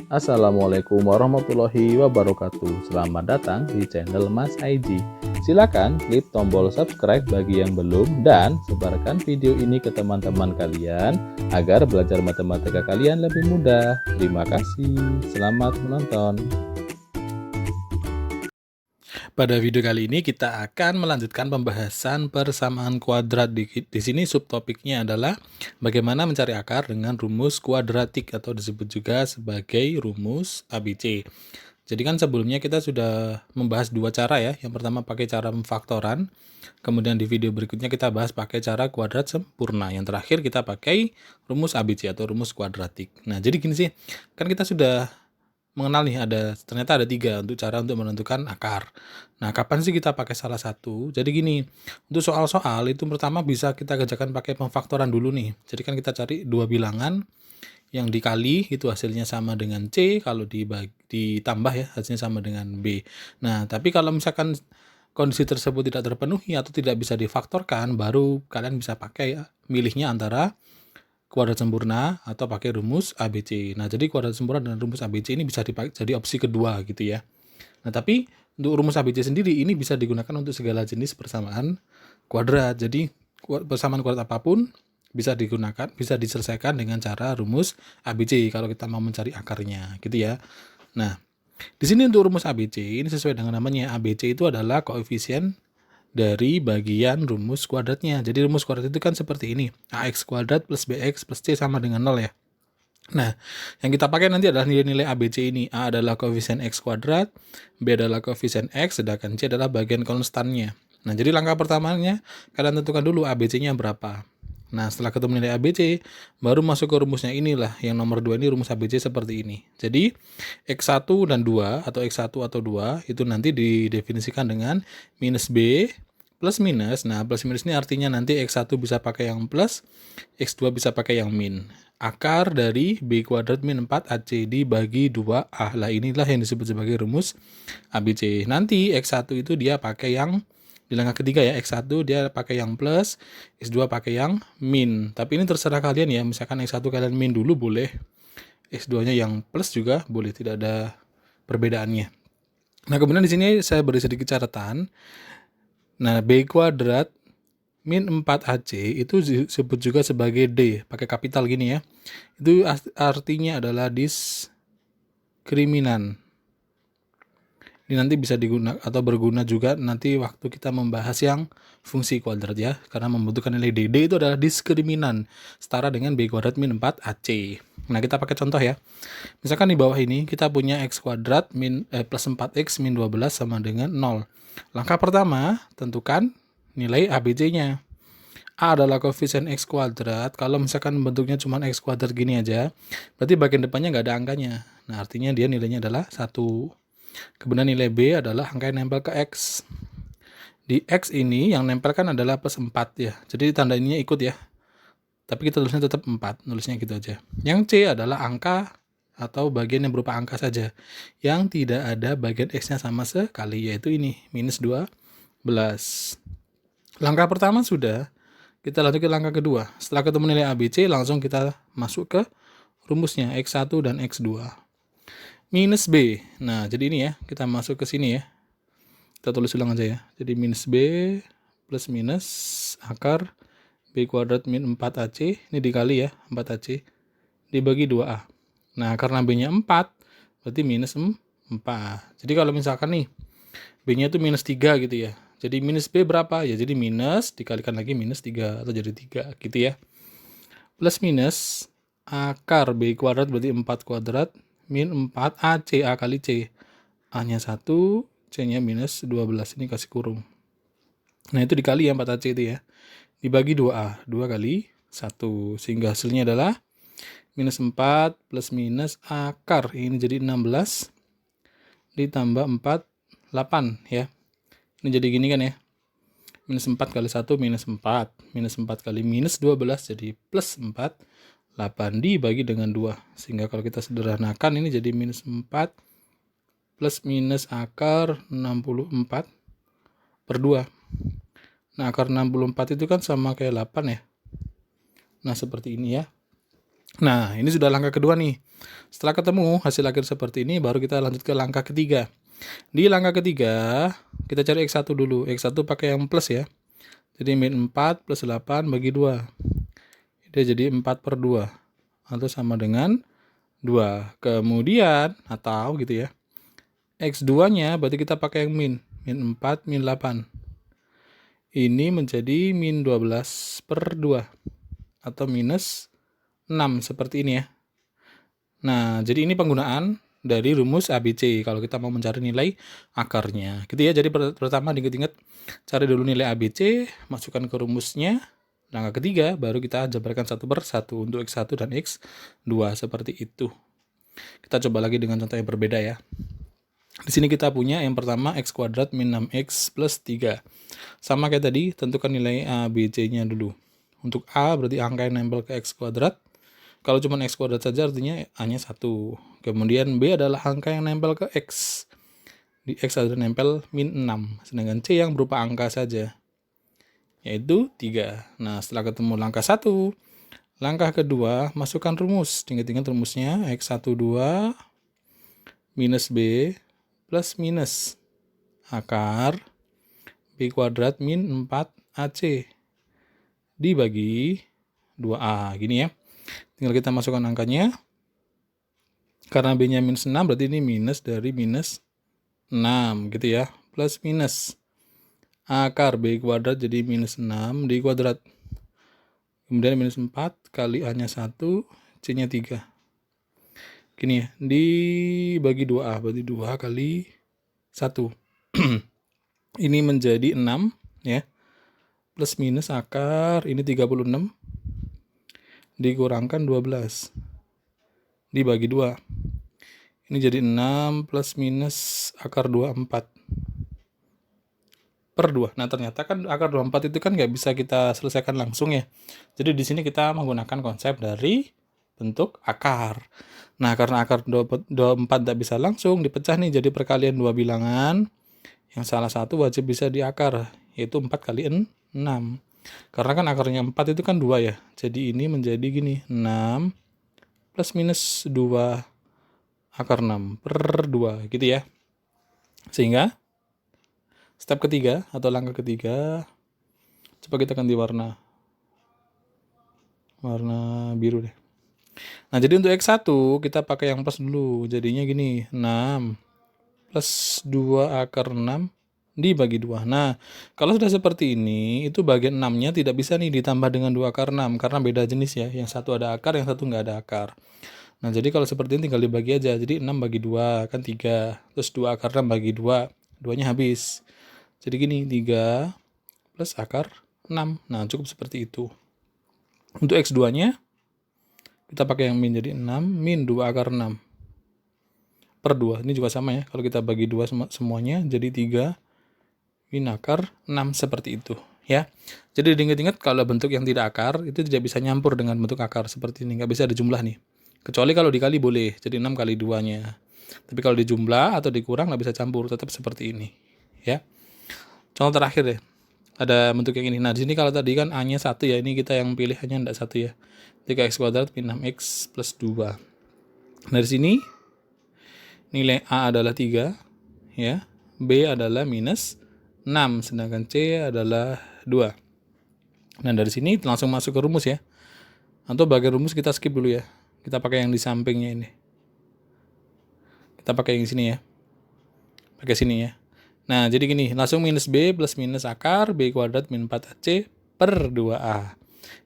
Assalamualaikum warahmatullahi wabarakatuh. Selamat datang di channel Mas IG. Silakan klik tombol subscribe bagi yang belum dan sebarkan video ini ke teman-teman kalian agar belajar matematika kalian lebih mudah. Terima kasih. Selamat menonton. Pada video kali ini kita akan melanjutkan pembahasan persamaan kuadrat. Di sini subtopiknya adalah bagaimana mencari akar dengan rumus kuadratik atau disebut juga sebagai rumus ABC. Jadi kan sebelumnya kita sudah membahas dua cara ya. Yang pertama pakai cara pemfaktoran. Kemudian di video berikutnya kita bahas pakai cara kuadrat sempurna. Yang terakhir kita pakai rumus ABC atau rumus kuadratik. Nah, jadi gini sih. Kan kita sudah mengenal nih ternyata ada 3 untuk cara untuk menentukan akar. Nah, kapan sih kita pakai salah satu? Jadi gini, untuk soal-soal itu pertama bisa kita kerjakan pakai pemfaktoran dulu nih. Jadi kan kita cari dua bilangan yang dikali itu hasilnya sama dengan C, kalau ditambah ya hasilnya sama dengan B. Nah, tapi kalau misalkan kondisi tersebut tidak terpenuhi atau tidak bisa difaktorkan, baru kalian bisa pakai milihnya antara kuadrat sempurna atau pakai rumus ABC. Nah, jadi kuadrat sempurna dan rumus ABC ini bisa dipakai jadi opsi kedua gitu ya. Nah, tapi untuk rumus ABC sendiri ini bisa digunakan untuk segala jenis persamaan kuadrat. Jadi persamaan kuadrat apapun bisa digunakan, bisa diselesaikan dengan cara rumus ABC kalau kita mau mencari akarnya gitu ya. Nah, di sini untuk rumus ABC ini sesuai dengan namanya. ABC itu adalah koefisien dari bagian rumus kuadratnya. Jadi rumus kuadrat itu kan seperti ini. AX kuadrat plus BX plus C sama dengan 0 ya. Nah, yang kita pakai nanti adalah nilai-nilai ABC ini. A adalah koefisien X kuadrat, B adalah koefisien X, sedangkan C adalah bagian konstannya. Nah, jadi langkah pertamanya, kalian tentukan dulu ABC-nya berapa. Nah, setelah ketemu nilai ABC, baru masuk ke rumusnya inilah. Yang nomor 2 ini rumus ABC seperti ini. Jadi, X1 dan 2, atau X1 atau 2, itu nanti didefinisikan dengan minus B, plus minus. Nah, plus minus ini artinya nanti X1 bisa pakai yang plus, X2 bisa pakai yang min. Akar dari B kuadrat min 4AC dibagi 2A. Lah inilah yang disebut sebagai rumus ABC. Nanti X1 itu dia pakai yang di langkah ketiga ya, X1 dia pakai yang plus, X2 pakai yang min. Tapi ini terserah kalian ya, misalkan X1 kalian min dulu boleh, X2-nya yang plus juga boleh, tidak ada perbedaannya. Nah, kemudian di sini saya beri sedikit catatan. Nah, B kuadrat min 4AC itu disebut juga sebagai D, pakai kapital gini ya. Itu artinya adalah diskriminan. Ini nanti bisa digunakan atau berguna juga nanti waktu kita membahas yang fungsi kuadrat ya, karena membutuhkan nilai DD itu adalah diskriminan setara dengan B kuadrat min 4AC. Nah, kita pakai contoh ya. Misalkan di bawah ini kita punya X kuadrat plus 4X min 12 sama dengan 0. Langkah pertama, tentukan nilai ABC-nya. A adalah koefisien X kuadrat. Kalau misalkan bentuknya cuma X kuadrat gini aja, berarti bagian depannya nggak ada angkanya. Nah, artinya dia nilainya adalah 1. Kemudian nilai B adalah angka yang nempel ke X. Di X ini yang nempel kan adalah plus 4 ya. Jadi tanda ininya ikut ya. Tapi kita tulisnya tetap 4. Nulisnya gitu aja. Yang C adalah angka atau bagian yang berupa angka saja. Yang tidak ada bagian X-nya sama sekali. Yaitu ini. Minus 12. Langkah pertama sudah. Kita lanjut ke langkah kedua. Setelah ketemu nilai ABC, langsung kita masuk ke rumusnya. X1 dan X2. Minus B. Nah, jadi ini ya, kita masuk ke sini ya. Kita tulis ulang aja ya. Jadi minus B plus minus akar B kuadrat min 4AC. Ini dikali ya, 4AC. Dibagi 2A. Nah, karena B-nya 4, berarti minus 4. Jadi kalau misalkan nih, B-nya itu minus 3 gitu ya. Jadi minus B berapa? Ya jadi minus, dikalikan lagi minus 3, atau jadi 3 gitu ya. Plus minus, akar B kuadrat berarti 4 kuadrat, min 4 AC, A kali C. A-nya 1, C-nya minus 12, ini kasih kurung. Nah itu dikali ya 4AC itu ya. Dibagi 2A, 2 kali 1. Sehingga hasilnya adalah minus 4 plus minus akar. Ini jadi 16 ditambah 4, 8 ya. Ini jadi gini kan ya. Minus 4 kali 1 minus 4. Minus 4 kali minus 12 jadi plus 4. 8 dibagi dengan 2. Sehingga kalau kita sederhanakan ini jadi minus 4 plus minus akar 64 per 2. Nah, akar 64 itu kan sama kayak 8 ya. Nah, seperti ini ya. Nah, ini sudah langkah kedua nih. Setelah ketemu hasil akhir seperti ini, baru kita lanjut ke langkah ketiga. Di langkah ketiga, kita cari X1 dulu. X1 pakai yang plus ya. Jadi min 4 plus 8 bagi 2. Dia jadi 4/2. Atau sama dengan 2. Kemudian, atau gitu ya. X2-nya berarti kita pakai yang min. Min 4, min 8. Ini menjadi min 12/2. Atau minus 6 seperti ini ya. Nah, jadi ini penggunaan dari rumus ABC kalau kita mau mencari nilai akarnya. Gitu ya. Jadi pertama diingat-ingat cari dulu nilai ABC, masukkan ke rumusnya. Langkah ketiga baru kita jabarkan satu per satu untuk X1 dan X2 seperti itu. Kita coba lagi dengan contoh yang berbeda ya. Di sini kita punya yang pertama X kuadrat min 6X plus 3. Sama kayak tadi, tentukan nilai ABC-nya dulu. Untuk A berarti angka yang nempel ke X kuadrat. Kalau cuma X kuadrat saja artinya A-nya 1. Kemudian B adalah angka yang nempel ke X. Di X ada nempel min 6. Sedangkan C yang berupa angka saja, yaitu 3. Nah, setelah ketemu langkah 1, langkah kedua, masukkan rumus. Ingat-ingat rumusnya, X12 minus B plus minus akar B kuadrat min 4AC dibagi 2A. Gini ya. Tinggal kita masukkan angkanya. Karena B-nya minus 6, berarti ini minus dari minus 6 gitu ya. Plus minus akar B kuadrat jadi minus 6 di kuadrat. Kemudian minus 4 kali A-nya 1, C-nya 3. Gini ya, dibagi 2A, berarti 2 kali 1. Ini menjadi 6 ya. Plus minus akar, ini 36. Dikurangkan 12. Dibagi 2. Ini jadi 6 plus minus akar 24 per 2. Nah, ternyata kan akar 24 itu kan nggak bisa kita selesaikan langsung ya. Jadi di sini kita menggunakan konsep dari bentuk akar. Nah, karena akar 24 nggak bisa langsung dipecah nih jadi perkalian dua bilangan. Yang salah satu wajib bisa diakar, yaitu 4 kali 6. Karena kan akarnya 4 itu kan 2 ya. Jadi ini menjadi gini, 6 plus minus 2 akar 6 per 2 gitu ya. Sehingga step ketiga atau langkah ketiga, coba kita ganti warna biru deh. Nah, jadi untuk X1 kita pakai yang plus dulu. Jadinya gini, 6 plus 2 akar 6 dibagi 2. Nah, kalau sudah seperti ini, itu bagian 6-nya tidak bisa nih ditambah dengan 2 akar 6, karena beda jenis ya. Yang satu ada akar, yang satu nggak ada akar. Nah, jadi kalau seperti ini tinggal dibagi aja. Jadi 6 bagi 2, kan 3. Terus 2 akar 6 bagi 2, 2-nya habis. Jadi gini, 3 plus akar 6. Nah, cukup seperti itu. Untuk X2-nya, kita pakai yang min, jadi 6 min 2 akar 6 per 2. Ini juga sama ya. Kalau kita bagi 2 semuanya, jadi 3 min akar 6 seperti itu ya. Jadi diingat-ingat kalau bentuk yang tidak akar itu tidak bisa nyampur dengan bentuk akar seperti ini, nggak bisa dijumlah nih. Kecuali kalau dikali boleh, jadi 6 kali 2-nya. Tapi kalau dijumlah atau dikurang nggak bisa campur, tetap seperti ini ya. Contoh terakhir deh, ada bentuk yang ini. Nah, di sini kalau tadi kan A-nya 1 ya, ini kita yang pilih hanya enggak 1 ya. 3x kuadrat min 6x plus 2. Nah, di sini nilai A adalah 3 ya, B adalah minus 6, sedangkan C adalah 2. Nah, dari sini langsung masuk ke rumus ya. Atau bagian rumus kita skip dulu ya. Kita pakai yang di sampingnya ini. Kita pakai yang sini ya. Pakai sini ya. Nah, jadi gini, langsung minus B plus minus akar B kuadrat min 4AC per 2A.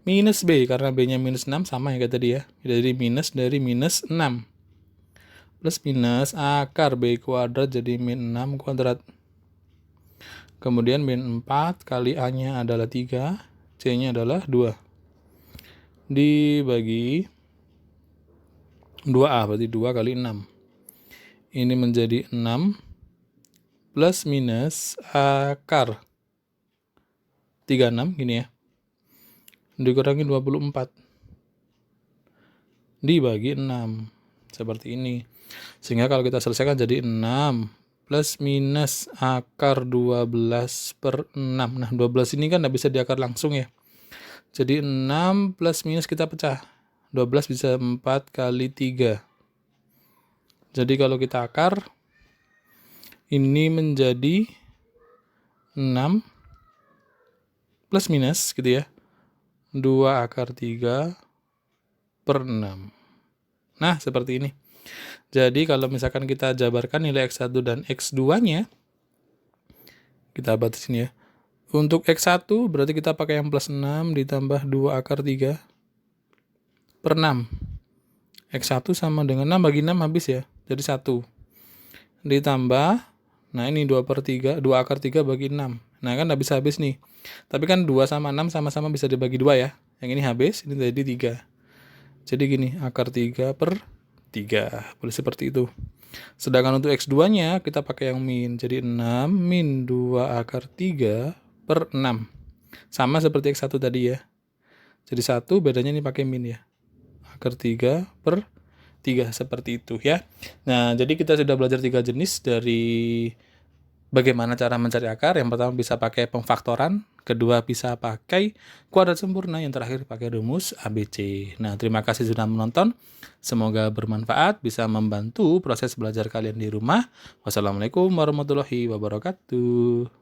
Minus B, karena B-nya minus 6 sama ya kayak tadi ya. Jadi minus dari minus 6. Plus minus akar B kuadrat jadi min 6 kuadrat. Kemudian min 4 kali A-nya adalah 3, C-nya adalah 2. Dibagi 2A, berarti 2 kali 6. Ini menjadi 6 plus minus akar 36, gini ya. Dikurangi 24. Dibagi 6. Seperti ini. Sehingga kalau kita selesaikan jadi 6 plus minus akar 12 per 6. Nah, 12 ini kan nggak bisa diakar langsung ya. Jadi 6 plus minus kita pecah. 12 bisa 4 kali 3. Jadi kalau kita akar, ini menjadi 6 plus minus gitu ya. 2 akar 3 per 6. Nah, seperti ini. Jadi kalau misalkan kita jabarkan nilai X1 dan X2-nya, kita batasin ya. Untuk X1 berarti kita pakai yang plus 6 ditambah 2 akar 3 per 6. X1 sama dengan 6 bagi 6 habis ya. Jadi 1. Ditambah, nah ini 2 per 3, 2 akar 3 bagi 6. Nah kan habis-habis nih. Tapi kan 2 sama 6 sama-sama bisa dibagi 2 ya. Yang ini habis, ini jadi 3. Jadi gini, akar 3 per 3. Boleh seperti itu. Sedangkan untuk X2-nya kita pakai yang min. Jadi 6 min 2 akar 3 per 6. Sama seperti X1 tadi ya. Jadi 1 bedanya ini pakai min ya. Akar 3 per 3 seperti itu ya. Nah, jadi kita sudah belajar 3 jenis dari bagaimana cara mencari akar. Yang pertama bisa pakai pemfaktoran, kedua bisa pakai kuadrat sempurna, yang terakhir pakai rumus ABC. Nah, terima kasih sudah menonton. Semoga bermanfaat, bisa membantu proses belajar kalian di rumah. Wassalamualaikum warahmatullahi wabarakatuh.